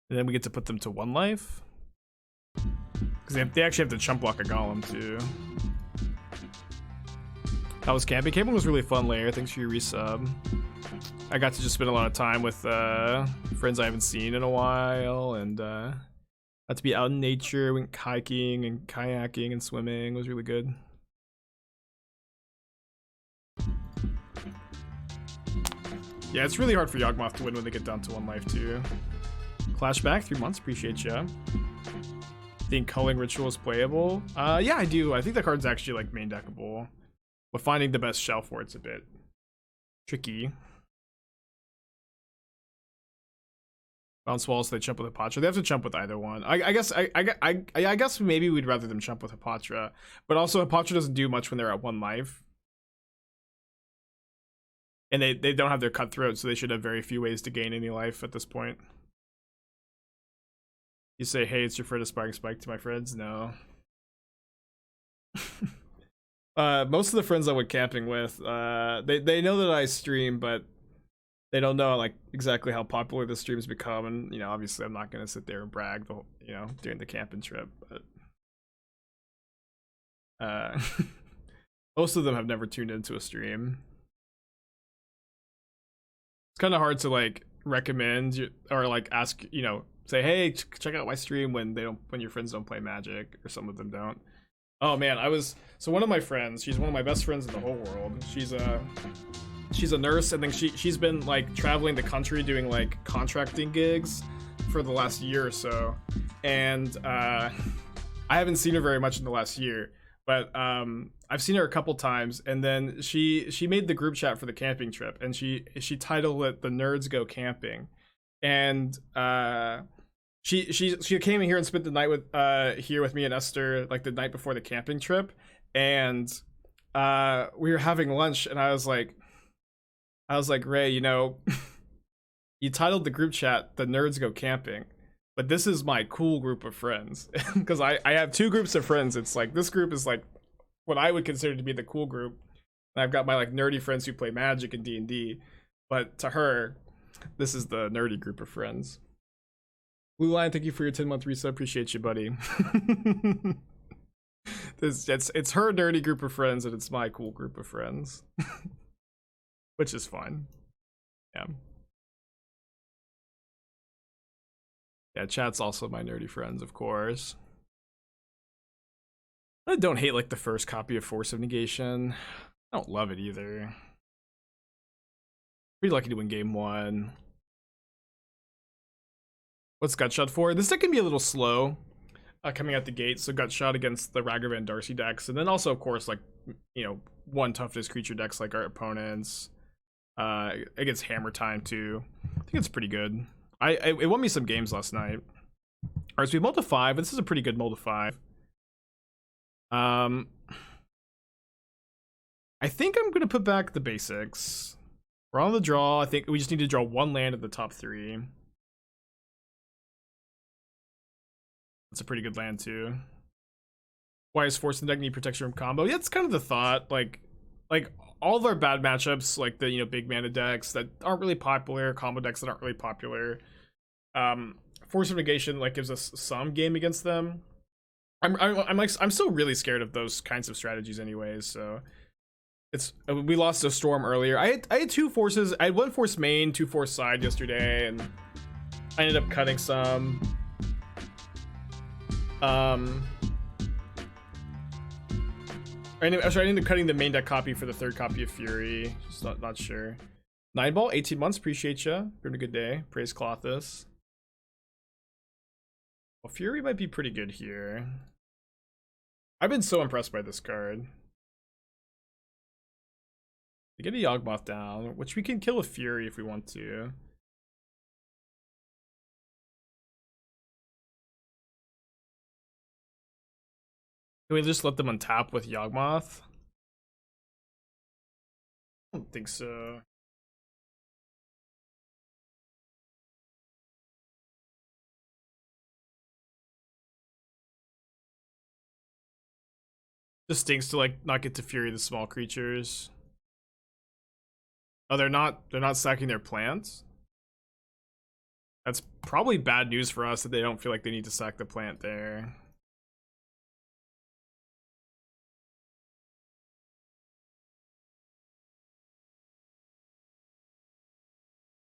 [SPEAKER 1] And then we get to put them to 1 life. Because they actually have to chump block a golem too. How was camping? Camping was really fun, Lair. Thanks for your resub. I got to just spend a lot of time with friends I haven't seen in a while, and got to be out in nature, went hiking and kayaking and swimming. It was really good. Yeah, it's really hard for Yawgmoth to win when they get down to 1 life too. Clash back, 3 months, appreciate ya. Think Culling Ritual is playable? Yeah, I do. I think the card's actually like main deckable, but finding the best shell for it's a bit tricky. Bounce walls, they chump with Hapatra. They have to chump with either one. I guess maybe we'd rather them chump with Hapatra, but also Hapatra doesn't do much when they're at 1 life. And they don't have their Cutthroat, so they should have very few ways to gain any life at this point. You say, hey, it's your friend Aspiring Spike to my friends? No. Most of the friends I went camping with, they know that I stream, but they don't know like exactly how popular the stream's become. And, you know, obviously I'm not going to sit there and brag, you know, during the camping trip, but most of them have never tuned into a stream. It's kind of hard to like recommend or like ask, you know, say, hey, check out my stream when your friends don't play Magic, or some of them don't. Oh man, so one of my friends, she's one of my best friends in the whole world. She's a nurse, and then she's been like traveling the country doing like contracting gigs for the last year or so. And I haven't seen her very much in the last year, but I've seen her a couple times. And then she made the group chat for the camping trip, and she titled it "The Nerds Go Camping." And she came in here and spent the night with here with me and Esther, like the night before the camping trip. And we were having lunch, and I was like, Ray, you know, you titled the group chat "The Nerds Go Camping," but this is my cool group of friends. Because I have 2 groups of friends. It's like, this group is like what I would consider to be the cool group, and I've got my like nerdy friends who play Magic and D&D, but to her, this is the nerdy group of friends. Blue Lion, thank you for your 10-month resub. Appreciate you, buddy. It's her nerdy group of friends and it's my cool group of friends. Which is fun. Yeah. Yeah, chat's also my nerdy friends, of course. I don't hate like the first copy of Force of Negation. I don't love it either. Pretty lucky to win game 1. What's Gutshot for? This deck can be a little slow coming out the gate, so Gutshot against the Ragavan Darcy decks, and then also, of course, like, you know, 1 toughness creature decks like our opponents. Against Hammer Time, too. I think it's pretty good. It won me some games last night. Alright, so we mulled to 5. This is a pretty good mull to 5. I think I'm gonna put back the basics. We're on the draw. I think we just need to draw 1 land at the top 3. That's a pretty good land too. Why is Force in the deck need protection from combo? Yeah, it's kind of the thought. Like all of our bad matchups, like the big mana decks that aren't really popular, combo decks that aren't really popular. Force of Negation like gives us some game against them. I'm still really scared of those kinds of strategies anyways, so it's we lost a Storm earlier. I had 2 forces. I had 1 force main, 2 force side yesterday, and I ended up cutting some. I ended up cutting the main deck copy for the 3rd copy of Fury. Just not sure. 9ball, 18 months, appreciate ya. Having a good day. Praise Clothis. Well, Fury might be pretty good here. I've been so impressed by this card. We get a Yawgmoth down, which we can kill with Fury if we want to. Can we just let them untap with Yawgmoth? I don't think so. Just stinks to like not get to Fury the small creatures. Oh, they're not sacking their plants? That's probably bad news for us that they don't feel like they need to sack the plant there.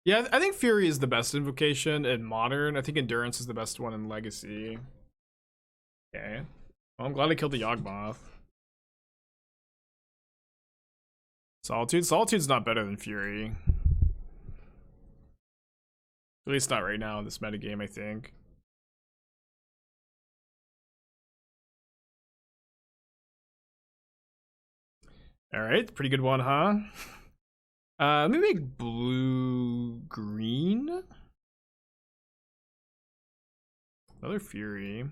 [SPEAKER 1] Yeah, I think Fury is the best invocation in Modern. I think Endurance is the best one in Legacy. Okay. Well, I'm glad I killed the Yawgmoth. Solitude's not better than Fury. At least not right now in this metagame, I think. Alright, pretty good one, huh? Let me make blue-green. Another Fury. I'm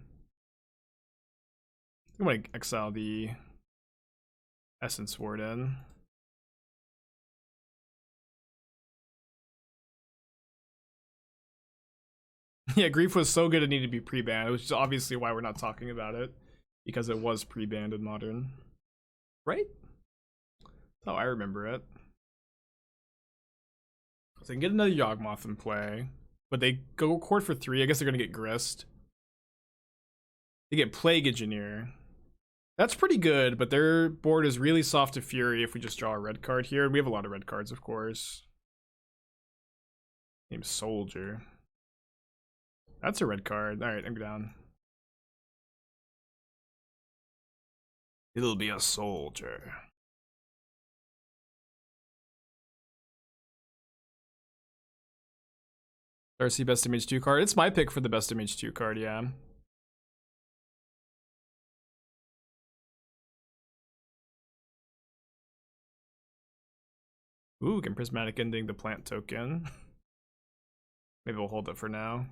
[SPEAKER 1] gonna exile the Essence Warden. Yeah, Grief was so good it needed to be pre-banned, which is obviously why we're not talking about it. Because it was pre-banned in Modern. Right? That's how I remember it. So they can get another Yawgmoth in play. But they go court for 3. I guess they're gonna get Grist. They get Plague Engineer. That's pretty good, but their board is really soft to Fury if we just draw a red card here. We have a lot of red cards, of course. Name's Soldier. That's a red card. Alright, I'm down. It'll be a soldier. Darcy best image 2 card. It's my pick for the best image 2 card, yeah. Ooh, we can Prismatic Ending the plant token. Maybe we'll hold it for now.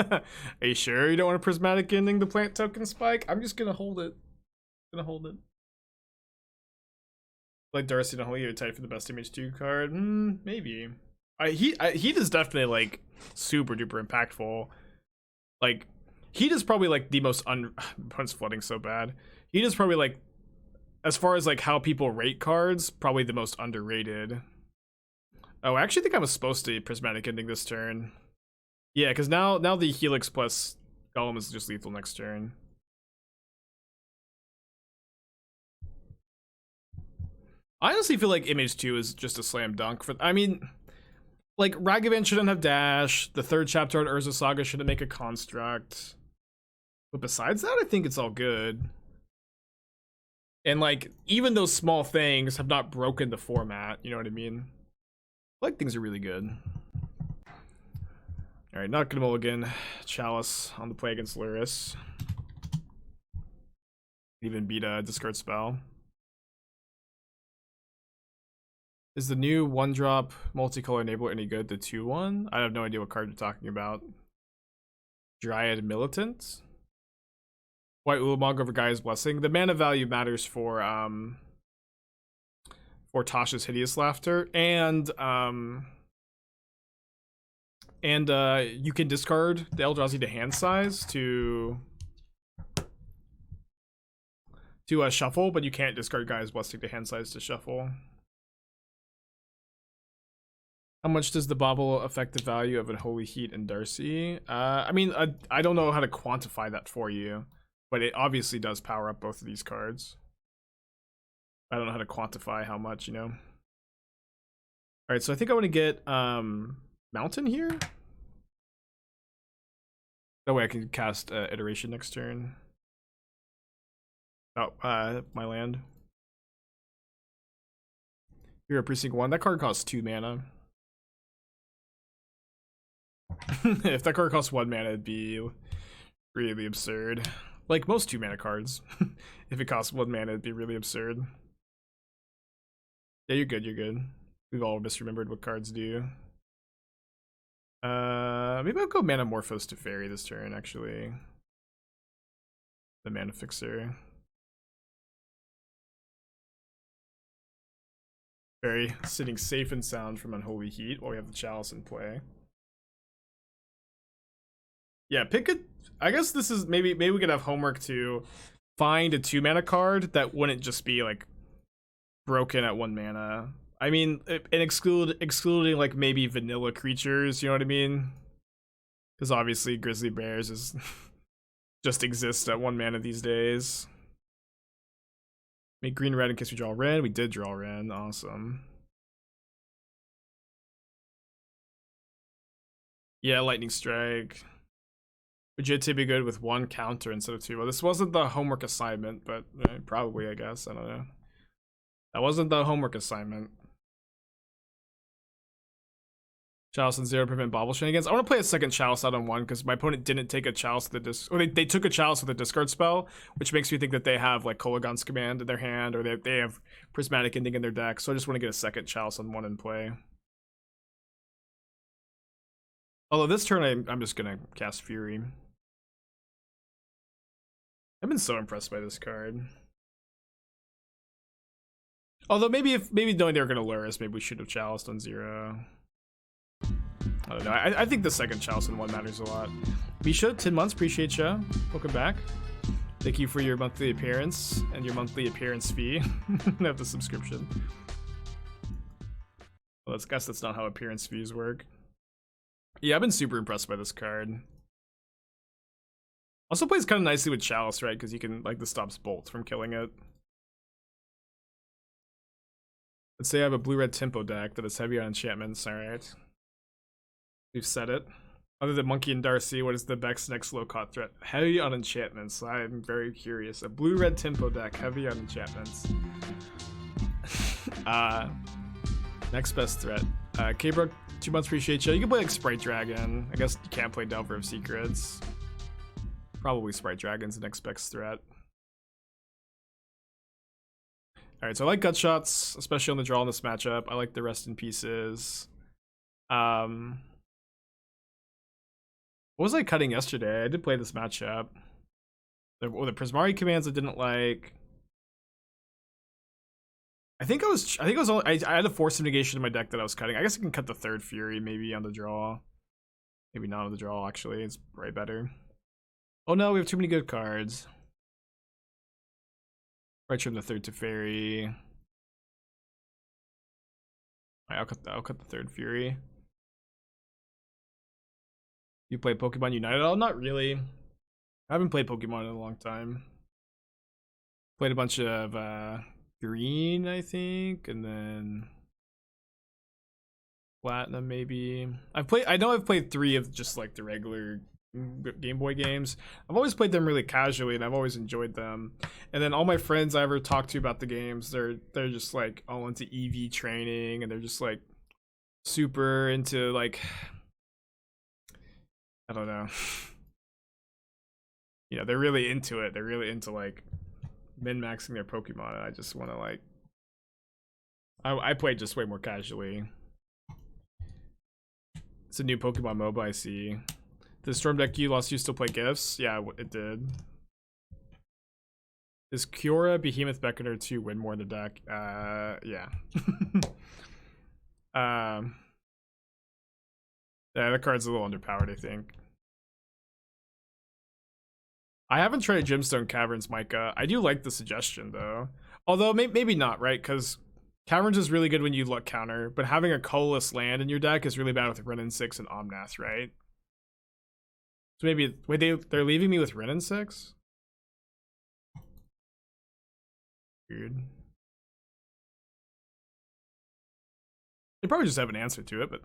[SPEAKER 1] Are you sure you don't want a Prismatic Ending the plant token, Spike? I'm just gonna hold it. Like Darcy don't hold you tight for the best image 2 card. Maybe. Heat is definitely like super duper impactful. Like Heat is probably like the most opponent's flooding so bad. Heat is probably like, as far as like how people rate cards, probably the most underrated. Oh, I actually think I was supposed to Prismatic Ending this turn. Yeah, because now the Helix plus Golem is just lethal next turn. I honestly feel like Image 2 is just a slam dunk for. I mean, like Ragavan shouldn't have dash. The third chapter on Urza Saga shouldn't make a construct. But besides that, I think it's all good. And like, even those small things have not broken the format. You know what I mean? Like, things are really good. All right, not gonna mulligan. Chalice on the play against Luris. Even beat a discard spell. Is the new 1-drop multicolor enabler any good? The 2/1? I have no idea what card you're talking about. Dryad Militant? White Ulamog over Gaia's Blessing. The mana value matters for Tasha's Hideous Laughter, and you can discard the Eldrazi to hand size to shuffle, but you can't discard Gaia's Blessing to hand size to shuffle. How much does the bauble affect the value of Unholy Heat and Darcy? I mean, I don't know how to quantify that for you, but it obviously does power up both of these cards. I don't know how to quantify how much, you know. Alright, so I think I want to get Mountain here. That way I can cast Iteration next turn. Oh, my land. Hero Precinct 1. That card costs 2 mana. If that card costs 1 mana, it'd be really absurd. Like most 2 mana cards. If it costs 1 mana, it'd be really absurd. Yeah, you're good, you're good. We've all misremembered what cards do. Maybe I'll go Manamorphose to Teferi this turn, actually. The Mana Fixer. Very sitting safe and sound from Unholy Heat while we have the Chalice in play. Yeah, pick a. I guess this is maybe we could have homework to find a 2 mana card that wouldn't just be like broken at 1 mana. I mean, and excluding like maybe vanilla creatures. You know what I mean? Because obviously Grizzly Bears is just exists at 1 mana these days. Make green red in case we draw Wrenn. We did draw Wrenn. Awesome. Yeah, Lightning Strike. Would be good with 1 counter instead of 2? Well, this wasn't the homework assignment, but probably, I guess. I don't know. That wasn't the homework assignment. Chalice and 0 prevent bobble shenanigans. I want to play a second Chalice out on 1 because my opponent didn't take a Chalice with the or they took a Chalice with a discard spell, which makes me think that they have like Kolagon's Command in their hand, or they have Prismatic Ending in their deck. So I just want to get a second Chalice on 1 in play. Although this turn I'm just gonna cast Fury. I've been so impressed by this card. Although maybe knowing they were gonna lure us, maybe we should have Chaliced on 0. I don't know. I think the second Chalice in 1 matters a lot. Misha, 10 months, appreciate ya. Welcome back. Thank you for your monthly appearance and your monthly appearance fee of the subscription. Well, I guess that's not how appearance fees work. Yeah, I've been super impressed by this card. Also plays kind of nicely with Chalice, right? Because you can, like, this stops Bolt from killing it. Let's say I have a blue-red tempo deck that is heavy on enchantments, alright. We've said it. Other than Monkey and Darcy, what is the next low-cost threat? Heavy on enchantments. I'm very curious. A blue-red tempo deck, heavy on enchantments. Next best threat. K-Brook, 2 months, appreciate you. You can play like Sprite Dragon. I guess you can't play Delver of Secrets. Probably Sprite Dragon's the next best threat. Alright, so I like gut shots, especially on the draw in this matchup. I like the Rest in Pieces. What was I cutting yesterday? I did play this matchup. The Prismari commands I didn't like. I think I had a Force of Negation in my deck that I was cutting. I guess I can cut the 3rd Fury maybe on the draw. Maybe not on the draw, actually. It's way better. Oh no, we have too many good cards. Right, trim the 3rd Teferi. Alright, I'll cut the 3rd Fury. You play Pokemon Unite at all? Not really. I haven't played Pokemon in a long time. Played a bunch of Green, I think, and then Platinum maybe. I know I've played 3 of just like the regular Game Boy games. I've always played them really casually and I've always enjoyed them. And then all my friends I ever talked to about the games, they're just like all into EV training and they're just like super into like, I don't know. You know, they're really into it. They're really into like min-maxing their Pokemon, and I just want to like I play just way more casually. It's a new Pokemon MOBA I see. The Storm deck you lost, you still play Gifts? Yeah, it did. Is Kiora, Behemoth, Beckoner 2 win more in the deck? Yeah. Yeah, the card's a little underpowered, I think. I haven't tried Gemstone Caverns, Micah. I do like the suggestion, though. Although, maybe not, right? Because Caverns is really good when you luck counter, but having a colorless land in your deck is really bad with Wrenn and Six and Omnath, right? So maybe... Wait, they're leaving me with Wrenn and Six? Weird. They probably just have an answer to it, but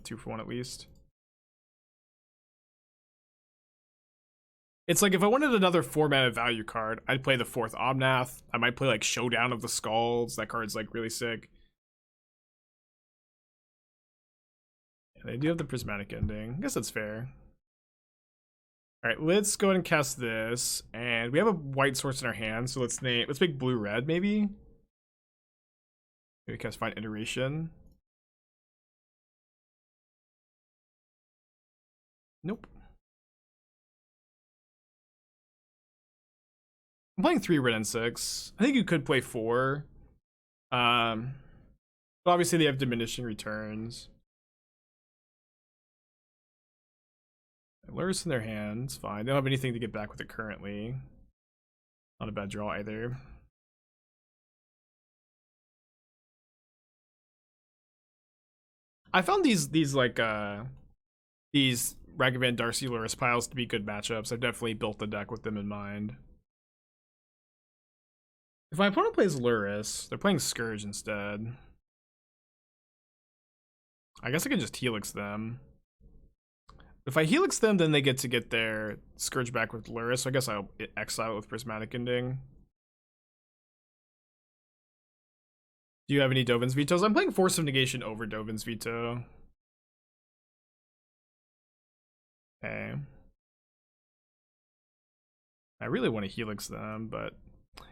[SPEAKER 1] 2 for 1 at least. It's like if I wanted another 4-mana value card, I'd play the 4th Omnath. I might play like Showdown of the Skulls. That card's like really sick. Yeah, they do have the Prismatic Ending. I guess that's fair. Alright, let's go ahead and cast this. And we have a white source in our hand, so let's make blue-red maybe. Maybe cast Fine Iteration. Nope. I'm playing 3 Wrenn and Six. I think you could play 4. But obviously they have diminishing returns. Lurrus in their hands, fine. They don't have anything to get back with it currently. Not a bad draw either. I found these Ragavan Darcy Lurrus piles to be good matchups. I've definitely built the deck with them in mind. If my opponent plays Lurrus, they're playing Scourge instead. I guess I could just Helix them. If I Helix them, then they get to get their Scourge back with Lurrus, so I guess I'll exile it with Prismatic Ending. Do you have any Dovin's Vetoes? I'm playing Force of Negation over Dovin's Veto. Okay. I really want to Helix them, but...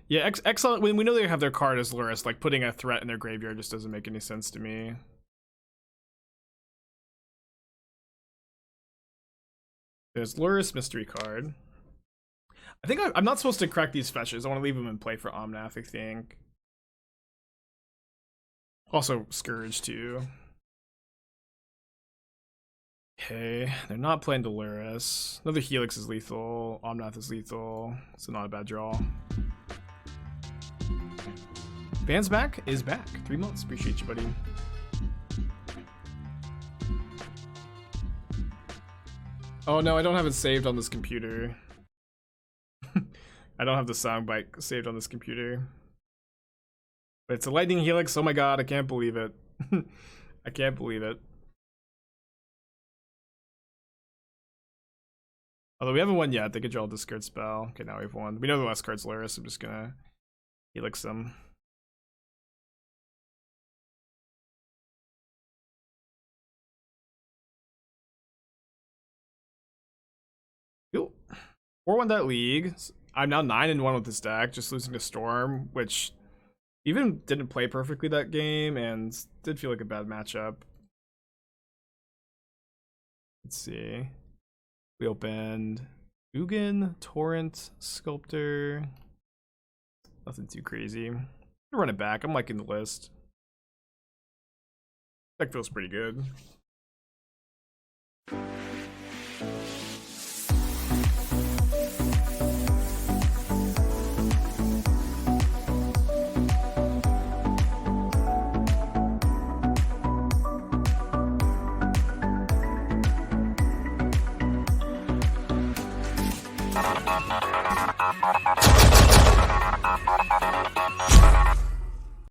[SPEAKER 1] Yeah, excellent. When we know they have their card as Lurrus, like putting a threat in their graveyard just doesn't make any sense to me. There's Lurrus mystery card. I think I'm not supposed to crack these fetches. I want to leave them in play for Omnath, I think. Also Scourge too. Okay, they're not playing Lurrus. Another Helix is lethal. Omnath is lethal. So not a bad draw. Band's back is back. 3 months. Appreciate you, buddy. Oh no, I don't have it saved on this computer. I don't have the soundbite saved on this computer. But it's a Lightning Helix. Oh my god, I can't believe it. I can't believe it. Although we haven't won yet, they could draw a discard spell. Okay, now we've won. We know the last card's Lurrus. I'm just gonna Helix them. Cool. 4-1 that league. I'm now 9-1 with this deck, just losing to Storm, which even didn't play perfectly that game and did feel like a bad matchup. Let's see. We opened Ugin, Torrent, Sculptor. Nothing too crazy. I'm gonna run it back. I'm liking the list. Deck feels pretty good.